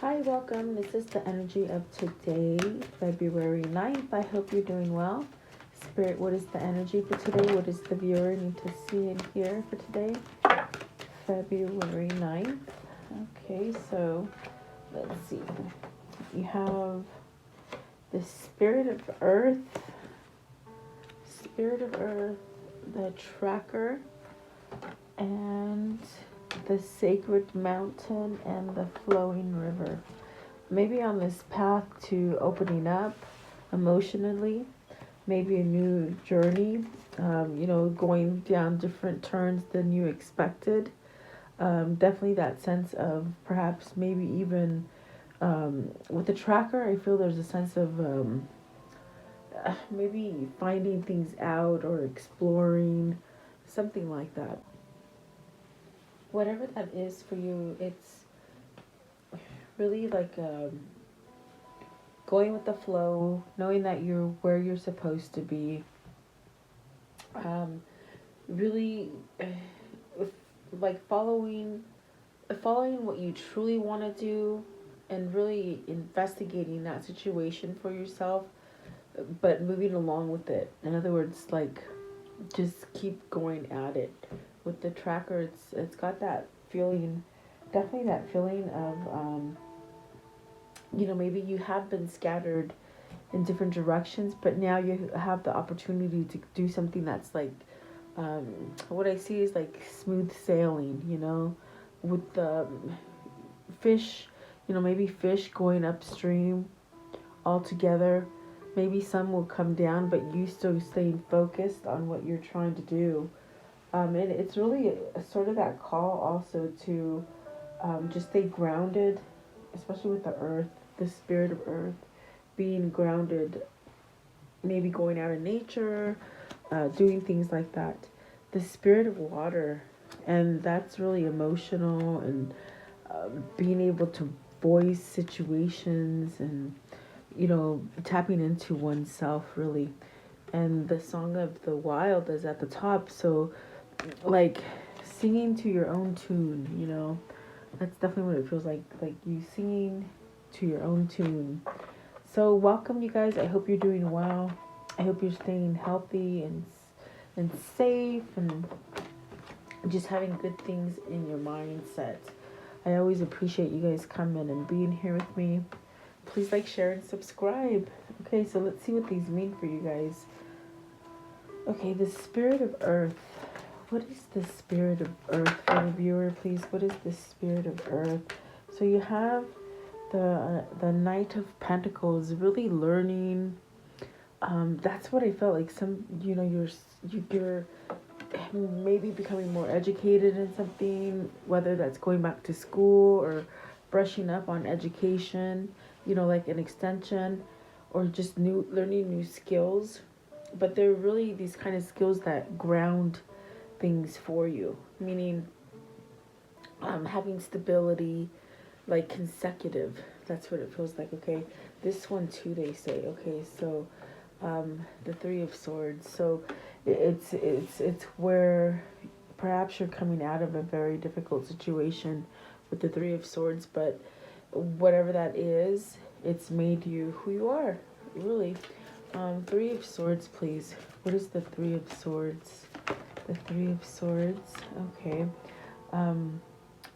Hi, welcome. This is the energy of today, February 9th. I hope you're doing well. Spirit, what is the energy for today? What does the viewer need to see and hear for today? February 9th. Okay, so let's see. You have the Spirit of Earth, the Tracker, and the Sacred Mountain, and the Flowing River. Maybe on this path to opening up emotionally, maybe a new journey, going down different turns than you expected. Definitely that sense of perhaps maybe even with the tracker, I feel there's a sense of maybe finding things out or exploring, something like that. Whatever that is for you, it's really like going with the flow, knowing that you're where you're supposed to be. Really, like following what you truly want to do, and really investigating that situation for yourself, but moving along with it. In other words, like just keep going at it. With the tracker, it's got that feeling, definitely that feeling of maybe you have been scattered in different directions, but now you have the opportunity to do something that's like, what I see is like smooth sailing, with the fish, maybe fish going upstream all together. Maybe some will come down, but you still staying focused on what you're trying to do. And it's really a sort of that call also to just stay grounded, especially with the earth, the spirit of earth, being grounded, maybe going out in nature, doing things like that. The spirit of water, and that's really emotional, and being able to voice situations, and tapping into oneself really. And the song of the wild is at the top, so like singing to your own tune, that's definitely what it feels like you singing to your own tune. So welcome, you guys. I hope you're doing well. I hope you're staying healthy and safe, and just having good things in your mindset. I always appreciate you guys coming and being here with me. Please like, share, and subscribe. Okay, so let's see what these mean for you guys. Okay, the spirit of earth. What is the spirit of earth for the viewer, please? What is the spirit of earth? So you have the Knight of Pentacles, really learning. That's what I felt like. You're maybe becoming more educated in something, whether that's going back to school or brushing up on education, like an extension, or just learning new skills. But they're really these kind of skills that ground things for you, meaning having stability, like consecutive. That's what it feels like. Okay, this one too, they say. Okay, so the Three of Swords. So it's where perhaps you're coming out of a very difficult situation with the Three of Swords, but whatever that is, it's made you who you are, really. Three of Swords, please. What is the Three of Swords? The Three of Swords. Okay.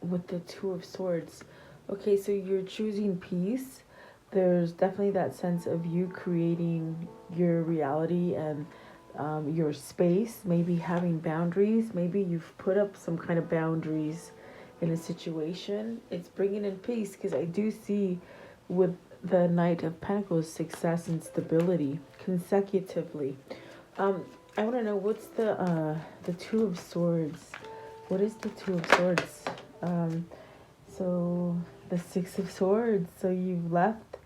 With the Two of Swords. Okay, so you're choosing peace. There's definitely that sense of you creating your reality and your space, maybe having boundaries. Maybe you've put up some kind of boundaries in a situation. It's bringing in peace, because I do see with the Knight of Pentacles success and stability consecutively. I want to know, what's the Two of Swords? What is the Two of Swords? So the Six of Swords. So you've left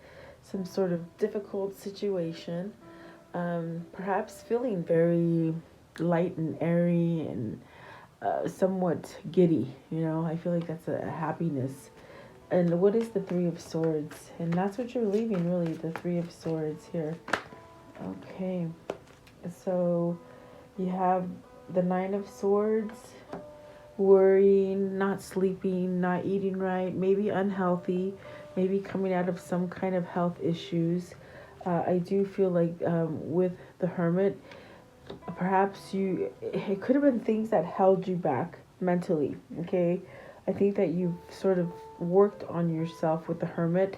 some sort of difficult situation, perhaps feeling very light and airy, and somewhat giddy. I feel like that's a happiness. And what is the Three of Swords? And that's what you're leaving, really, the Three of Swords here. Okay, so you have the Nine of Swords. worrying, not sleeping, not eating right, maybe unhealthy, maybe coming out of some kind of health issues. I do feel like with the Hermit, perhaps it could have been things that held you back mentally. Okay, I think that you've sort of worked on yourself with the Hermit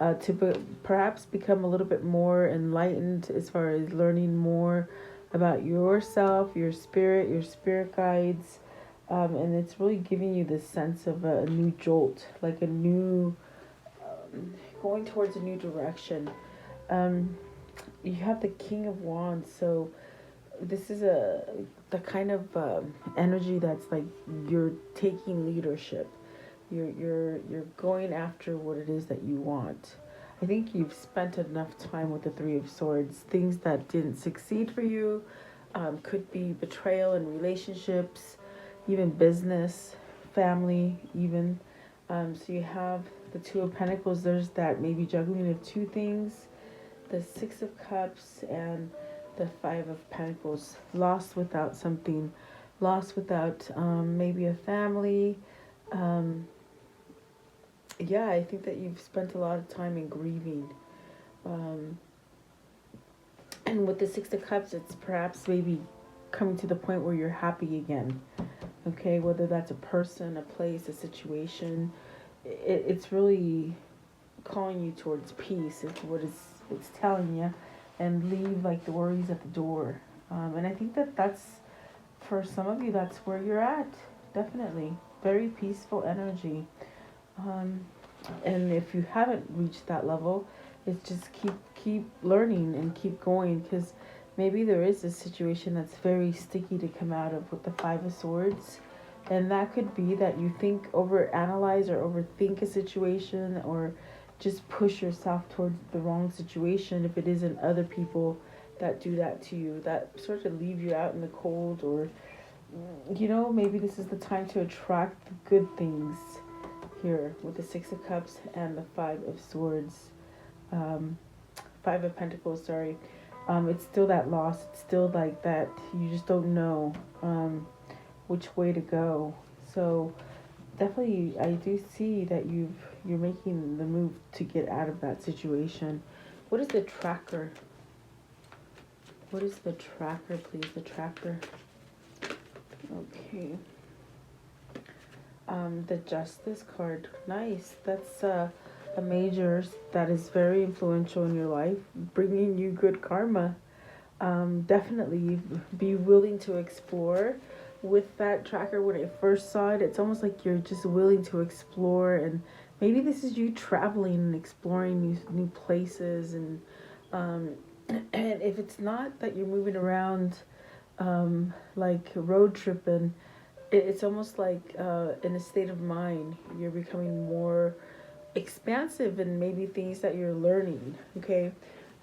to perhaps become a little bit more enlightened as far as learning more about yourself, your spirit guides, and it's really giving you this sense of a new jolt, like a new going towards a new direction. um, you have the King of Wands, so this is the kind of energy that's like you're taking leadership. You're going after what it is that you want. I think you've spent enough time with the Three of Swords. Things that didn't succeed for you could be betrayal in relationships, even business, family, even. So you have the Two of Pentacles. There's that maybe juggling of two things, the Six of Cups and the Five of Pentacles. Lost without something, lost without maybe a family. Um, yeah, I think that you've spent a lot of time in grieving. Um, and with the Six of Cups, it's perhaps maybe coming to the point where you're happy again. Okay, whether that's a person, a place, a situation, it's really calling you towards peace. Is what it's telling you, and leave like the worries at the door. And I think that that's for some of you. That's where you're at. Definitely, very peaceful energy. Um, and if you haven't reached that level, it's just keep learning and keep going, because maybe there is a situation that's very sticky to come out of with the Five of Swords. And that could be that you overanalyze or overthink a situation, or just push yourself towards the wrong situation if it isn't other people that do that to you, that sort of leave you out in the cold. Or maybe this is the time to attract the good things here with the Six of Cups and the Five of Swords. um, Five of Pentacles, sorry. It's still that loss. It's still like that you just don't know which way to go. So definitely, I do see that you're making the move to get out of that situation. What is the tracker? What is the tracker, please? The tracker. Okay. The Justice card. Nice. That's a major that is very influential in your life, bringing you good karma. Definitely be willing to explore. With that tracker, when I first saw it, it's almost like you're just willing to explore, and maybe this is you traveling and exploring new places. And and if it's not that you're moving around like road tripping, it's almost like in a state of mind, you're becoming more expansive and maybe things that you're learning. Okay,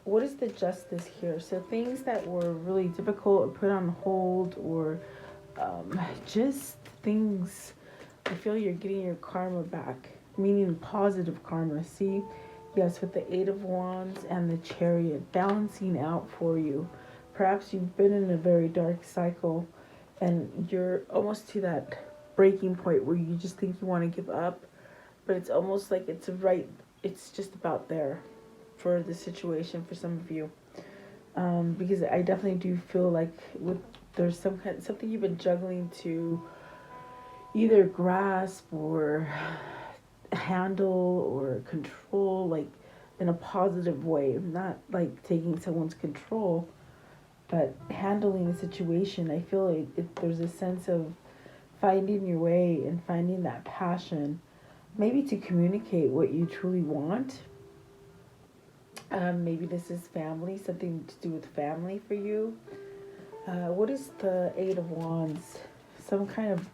what is the Justice here? So things that were really difficult or put on hold, or just things, I feel you're getting your karma back, meaning positive karma. See, yes, with the Eight of Wands and the Chariot balancing out for you. Perhaps you've been in a very dark cycle and you're almost to that breaking point where you just think you want to give up, but it's almost like it's just about there for the situation for some of you. Because I definitely do feel like there's something you've been juggling to either grasp or handle or control, like in a positive way, not like taking someone's control, but handling the situation. I feel like there's a sense of finding your way and finding that passion, maybe to communicate what you truly want. Maybe this is family, something to do with family for you. What is the Eight of Wands? Some kind of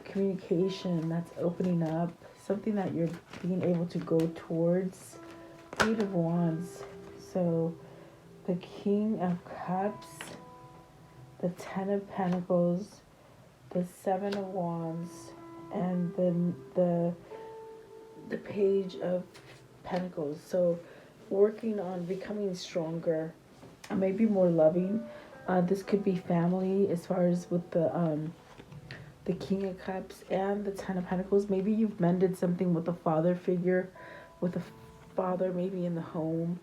communication that's opening up, something that you're being able to go towards. Eight of Wands. So the King of Cups, the Ten of Pentacles, the Seven of Wands, and then the Page of Pentacles. So working on becoming stronger, maybe more loving. This could be family, as far as with the King of Cups and the Ten of Pentacles. Maybe you've mended something with a father figure, with a father maybe in the home.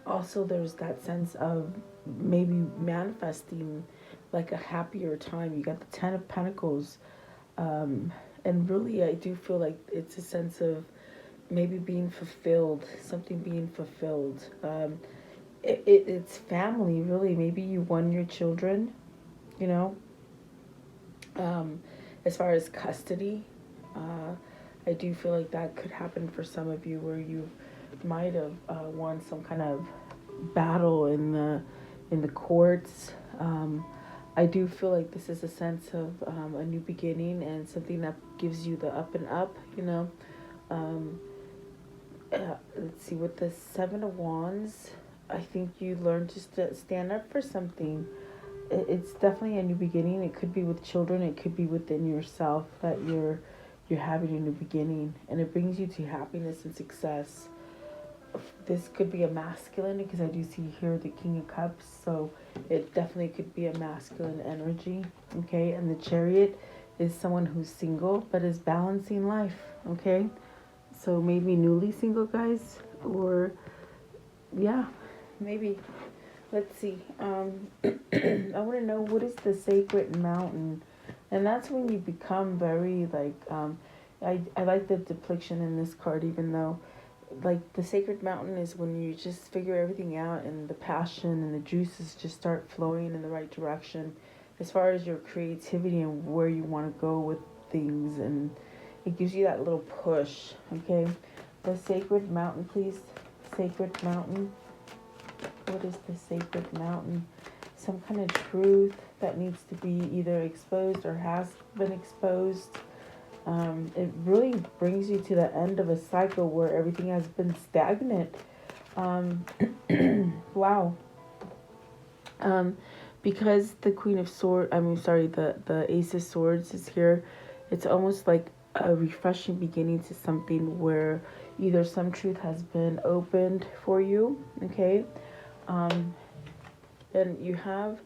Also, there's that sense of maybe manifesting like a happier time. You got the Ten of Pentacles. And really, I do feel like it's a sense of maybe being fulfilled, something being fulfilled. It's family, really. Maybe you won your children, you know. As far as custody, I do feel like that could happen for some of you, where you might have won some kind of battle in the courts. I do feel like this is a sense of a new beginning and something that gives you the up and up, you know. Let's see, with the Seven of Wands, I think you learn to stand up for something. It's definitely a new beginning. It could be with children. It could be within yourself that you're having a new beginning, and it brings you to happiness and success. This could be a masculine, because I do see here the King of Cups, so it definitely could be a masculine energy. Okay, and the Chariot is someone who's single but is balancing life. Okay, so maybe newly single, guys, or yeah, maybe. Let's see. I want to know, what is the sacred mountain? And that's when you become very like, I like the depiction in this card, even though like the sacred mountain is when you just figure everything out and the passion and the juices just start flowing in the right direction as far as your creativity and where you want to go with things, and it gives you that little push. Okay, the sacred mountain, please. Sacred mountain. What is the sacred mountain? Some kind of truth that needs to be either exposed or has been exposed. It really brings you to the end of a cycle where everything has been stagnant. Wow. Because the Queen of Swords, the Ace of Swords is here, it's almost like a refreshing beginning to something where either some truth has been opened for you, okay? And you have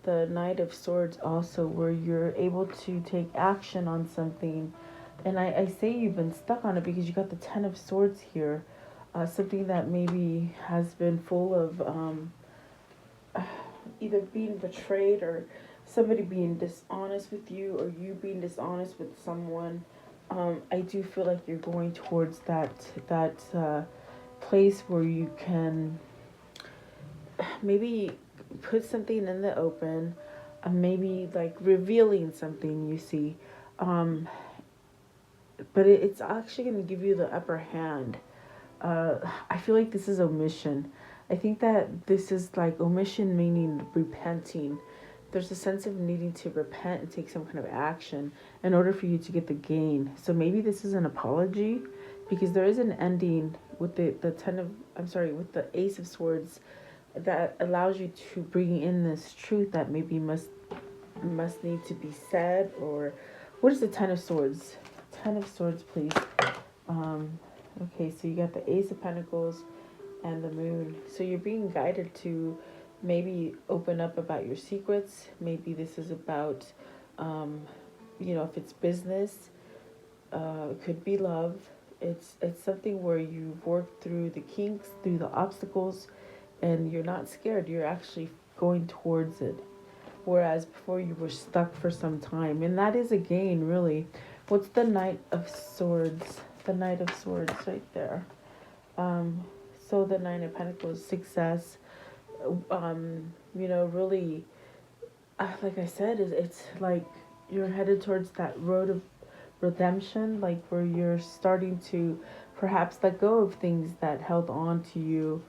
the Knight of Swords also, where you're able to take action on something. And I say you've been stuck on it because you got the Ten of Swords here. Something that maybe has been full of either being betrayed, or somebody being dishonest with you, or you being dishonest with someone. I do feel like you're going towards that place where you can maybe put something in the open, maybe like revealing something, you see. But it's actually going to give you the upper hand. I feel like this is omission. I think that this is like omission, meaning repenting. There's a sense of needing to repent and take some kind of action in order for you to get the gain. So maybe this is an apology, because there is an ending with the with the Ace of Swords that allows you to bring in this truth that maybe must need to be said. Or what is the Ten of Swords? Ten of Swords, please. Okay, so you got the Ace of Pentacles and the Moon. So you're being guided to maybe open up about your secrets. Maybe this is about, if it's business, it could be love. It's something where you've worked through the kinks, through the obstacles, and you're not scared. You're actually going towards it. Whereas before you were stuck for some time. And that is a gain, really. What's the Knight of Swords? The Knight of Swords right there. So the Nine of Pentacles, success. Really, like I said, it's like you're headed towards that road of redemption, like where you're starting to perhaps let go of things that held on to you,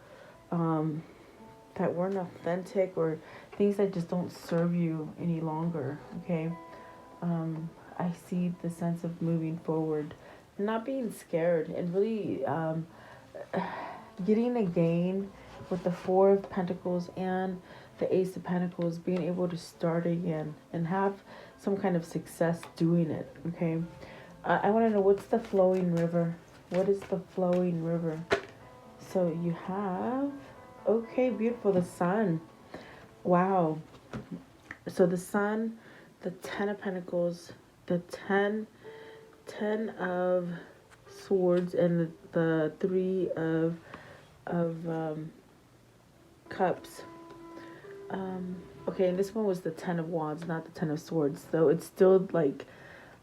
that weren't authentic, or things that just don't serve you any longer. Okay. I see the sense of moving forward, not being scared, and really getting a gain with the Four of Pentacles and the Ace of Pentacles, being able to start again and have some kind of success doing it. Okay. I want to know, what's the flowing river? What is the flowing river? So you have, okay, beautiful, the sun. Wow. So the sun, the Ten of Pentacles, the ten of Swords, and the Three of Cups. Okay, and this one was the Ten of Wands, not the Ten of Swords. So it's still like,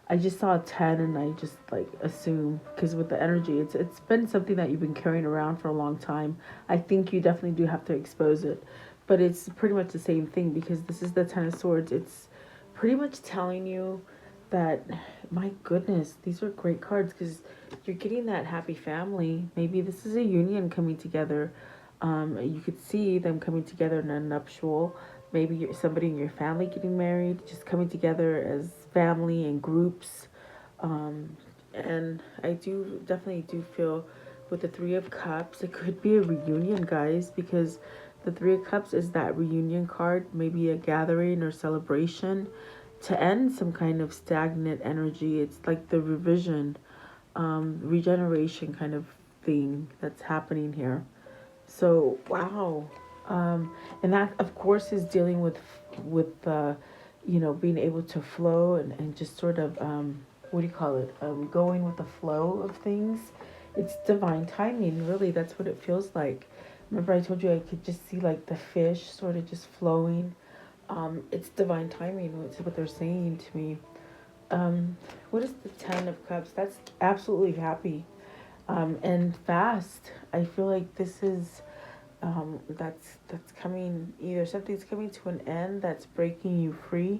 I just saw a 10 and I just like assume, because with the energy, it's been something that you've been carrying around for a long time. I think you definitely do have to expose it, but it's pretty much the same thing, because this is the Ten of Swords. It's pretty much telling you that, my goodness, these are great cards, because you're getting that happy family. Maybe this is a union coming together. You could see them coming together in a nuptial. Maybe somebody in your family getting married, just coming together as family and groups. And I definitely do feel with the Three of Cups, it could be a reunion, guys, because the Three of Cups is that reunion card, maybe a gathering or celebration to end some kind of stagnant energy. It's like the revision, regeneration kind of thing that's happening here. So, wow. And that, of course, is dealing with being able to flow and just sort of, what do you call it? Going with the flow of things. It's divine timing, really. That's what it feels like. Remember, I told you I could just see like the fish sort of just flowing. It's divine timing. It's what they're saying to me. What is the Ten of Cups? That's absolutely happy. And fast. I feel like this is that's coming, either something's coming to an end that's breaking you free,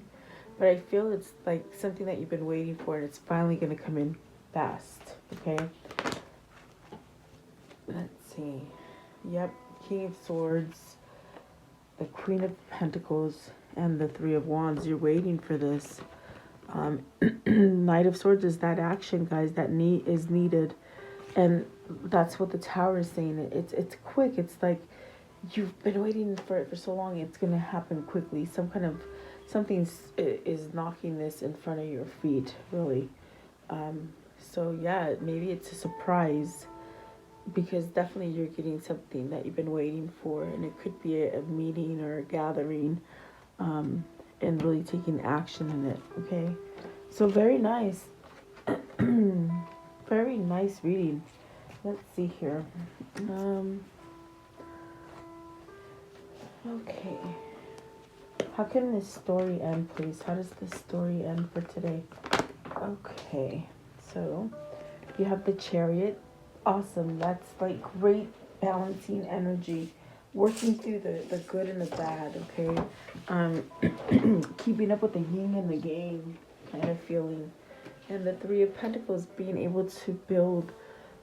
but I feel it's like something that you've been waiting for, and it's finally going to come in fast. Okay, let's see. Yep, King of Swords, the Queen of Pentacles, and the Three of Wands. You're waiting for this. Knight of Swords is that action, guys, that is needed. And that's what the Tower is saying. It's quick. It's like you've been waiting for it for so long. It's going to happen quickly. Something is knocking this in front of your feet, really. So yeah, maybe it's a surprise, because definitely you're getting something that you've been waiting for, and it could be a meeting or a gathering, and really taking action in it. Okay, so very nice. Very nice reading. Let's see here. Okay. How can this story end, please? How does this story end for today? Okay. So, you have the Chariot. Awesome. That's like great balancing energy. Working through the good and the bad, okay? Keeping up with the yin and the yang kind of feeling. And the Three of Pentacles, being able to build,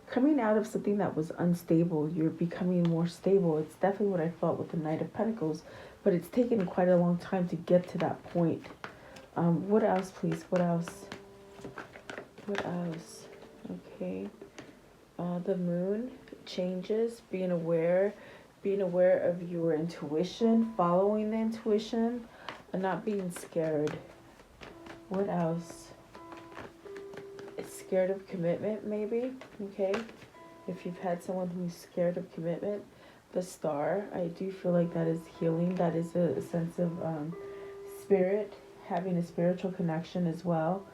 coming out of something that was unstable, you're becoming more stable. It's definitely what I felt with the Knight of Pentacles, but it's taken quite a long time to get to that point. What else, please? What else? What else? Okay. The Moon, changes, being aware of your intuition, following the intuition, and not being scared. What else? Scared of commitment, maybe. Okay, if you've had someone who's scared of commitment. The Star, I do feel like that is healing. That is a sense of spirit, having a spiritual connection as well.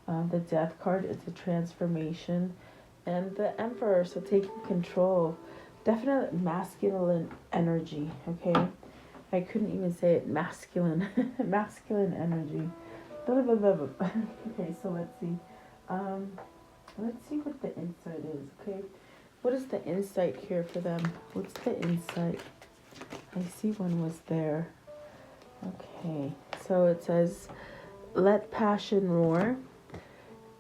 The Death card is a transformation, and the Emperor, so taking control. Definite masculine energy. Okay, I couldn't even say it. Masculine masculine energy. Okay, so let's see. Let's see what the insight is, okay? What is the insight here for them? What's the insight? I see one was there. Okay, so it says, let passion roar.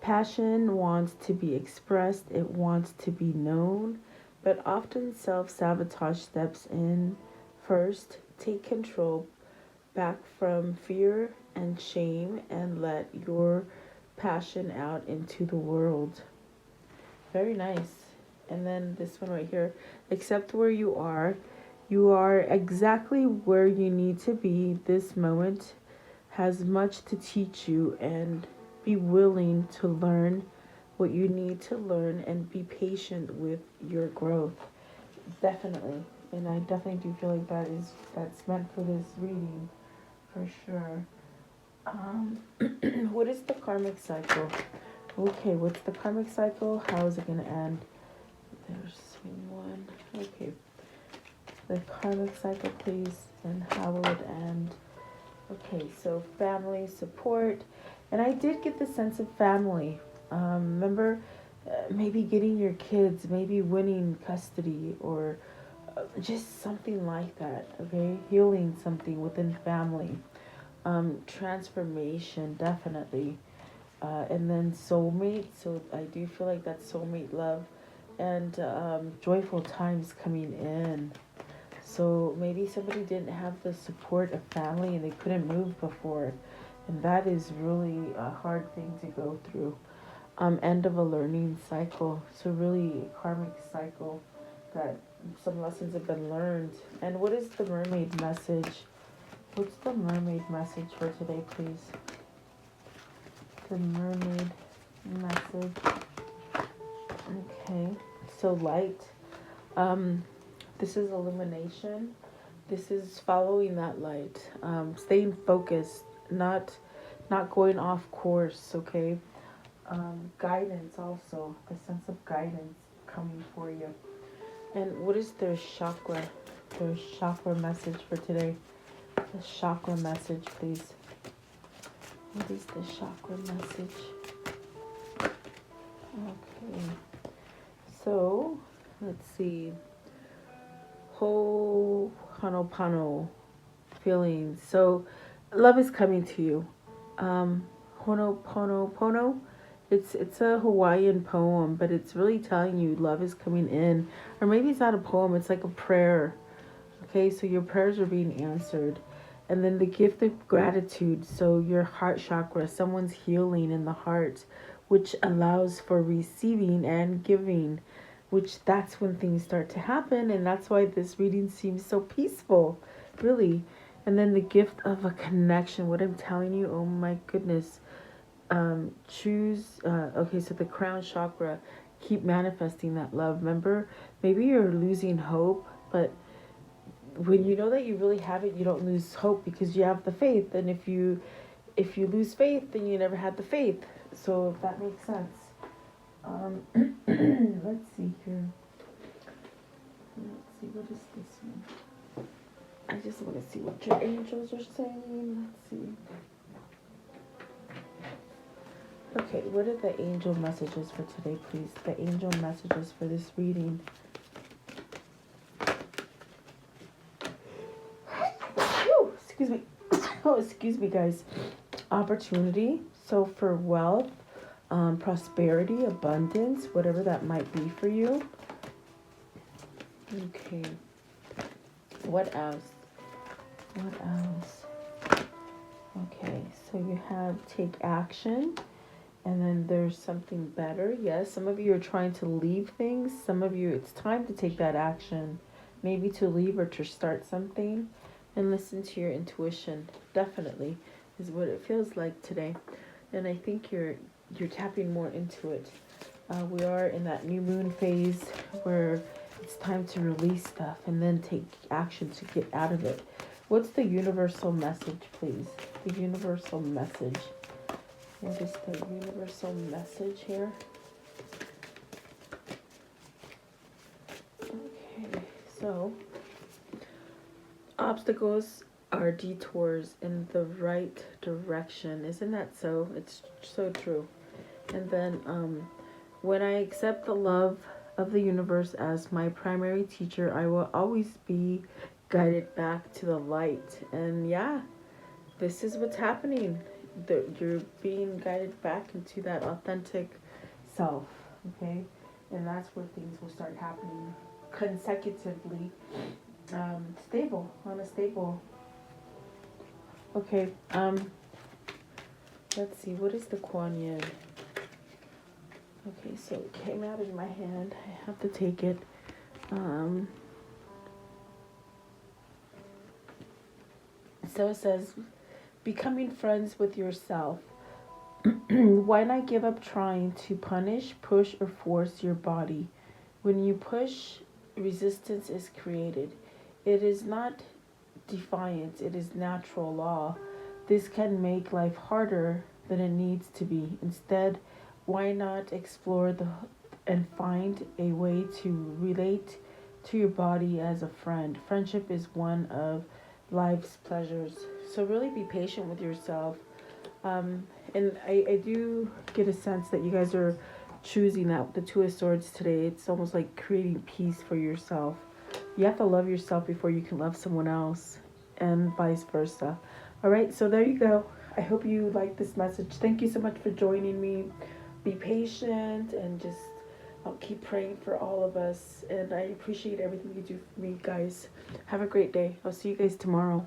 Passion wants to be expressed. It wants to be known. But often self-sabotage steps in first. Take control back from fear and shame, and let your passion out into the world. Very nice. And then this one right here, accept where you are. You are exactly where you need to be. This moment has much to teach you, and be willing to learn what you need to learn, and be patient with your growth. Definitely. And I definitely do feel like that's meant for this reading, for sure. Um, what is the karmic cycle? Okay, what's the karmic cycle? How is it going to end? There's one. Okay. The karmic cycle, please, and how will it end? Okay, so family support. And I did get the sense of family. Remember, maybe getting your kids, maybe winning custody, or just something like that, okay? Healing something within family. Transformation, definitely. And then soulmate. So I do feel like that's soulmate love. And joyful times coming in. So maybe somebody didn't have the support of family and they couldn't move before. And that is really a hard thing to go through. End of a learning cycle. So really karmic cycle that some lessons have been learned. And what is the mermaid message? What's the mermaid message for today, please? The mermaid message. Okay. So light. This is illumination. This is following that light. Staying focused, not going off course, okay? Guidance also, the sense of guidance coming for you. And what is their chakra? Their chakra message for today? The chakra message, please. What is the chakra message? Okay. So, let's see. Ho'oponopono feelings. So, love is coming to you. Ho'oponopono. It's a Hawaiian poem, but it's really telling you love is coming in. Or maybe it's not a poem, it's like a prayer. Okay, so your prayers are being answered. And then the gift of gratitude. So your heart chakra, someone's healing in the heart, which allows for receiving and giving, which that's when things start to happen. And that's why this reading seems so peaceful, really. And then the gift of a connection. What I'm telling you, oh my goodness. Okay, so the crown chakra, keep manifesting that love. Remember, maybe you're losing hope, but when you know that you really have it, you don't lose hope because you have the faith. And if you lose faith, then you never had the faith. So if that makes sense. Let's see here. Let's see, what is this one? I just want to see what your angels are saying. Let's see. Okay, what are the angel messages for today, please? The angel messages for this reading. Excuse me. Oh, excuse me, guys. Opportunity. So for wealth, prosperity, abundance, whatever that might be for you. Okay. What else? What else? Okay, so you have take action. And then there's something better. Yes, some of you are trying to leave things. Some of you, it's time to take that action. Maybe to leave or to start something. And listen to your intuition. Definitely is what it feels like today. And I think you're tapping more into it. We are in that new moon phase where it's time to release stuff and then take action to get out of it. What's the universal message, please? The universal message. What is the universal message here? Okay, so obstacles are detours in the right direction. Isn't that so? It's so true. And then when I accept the love of the universe as my primary teacher, I will always be guided back to the light. And yeah, this is what's happening. You're being guided back into that authentic self, okay? And that's where things will start happening consecutively, stable, on a stable. Okay, let's see, what is the Kuan Yin? Okay, so it came out in my hand. I have to take it. So it says, becoming friends with yourself. Why not give up trying to punish, push, or force your body? When you push, resistance is created. It is not defiance, it is natural law. this can make life harder than it needs to be. Instead, why not explore the and find a way to relate to your body as a friend? Friendship is one of life's pleasures. So really be patient with yourself. And I do get a sense that you guys are choosing that the Two of Swords today. It's almost like creating peace for yourself. You have to love yourself before you can love someone else, and vice versa. All right, so there you go. I hope you like this message. Thank you so much for joining me. Be patient and just I'll keep praying for all of us. And I appreciate everything you do for me, guys. Have a great day. I'll see you guys tomorrow.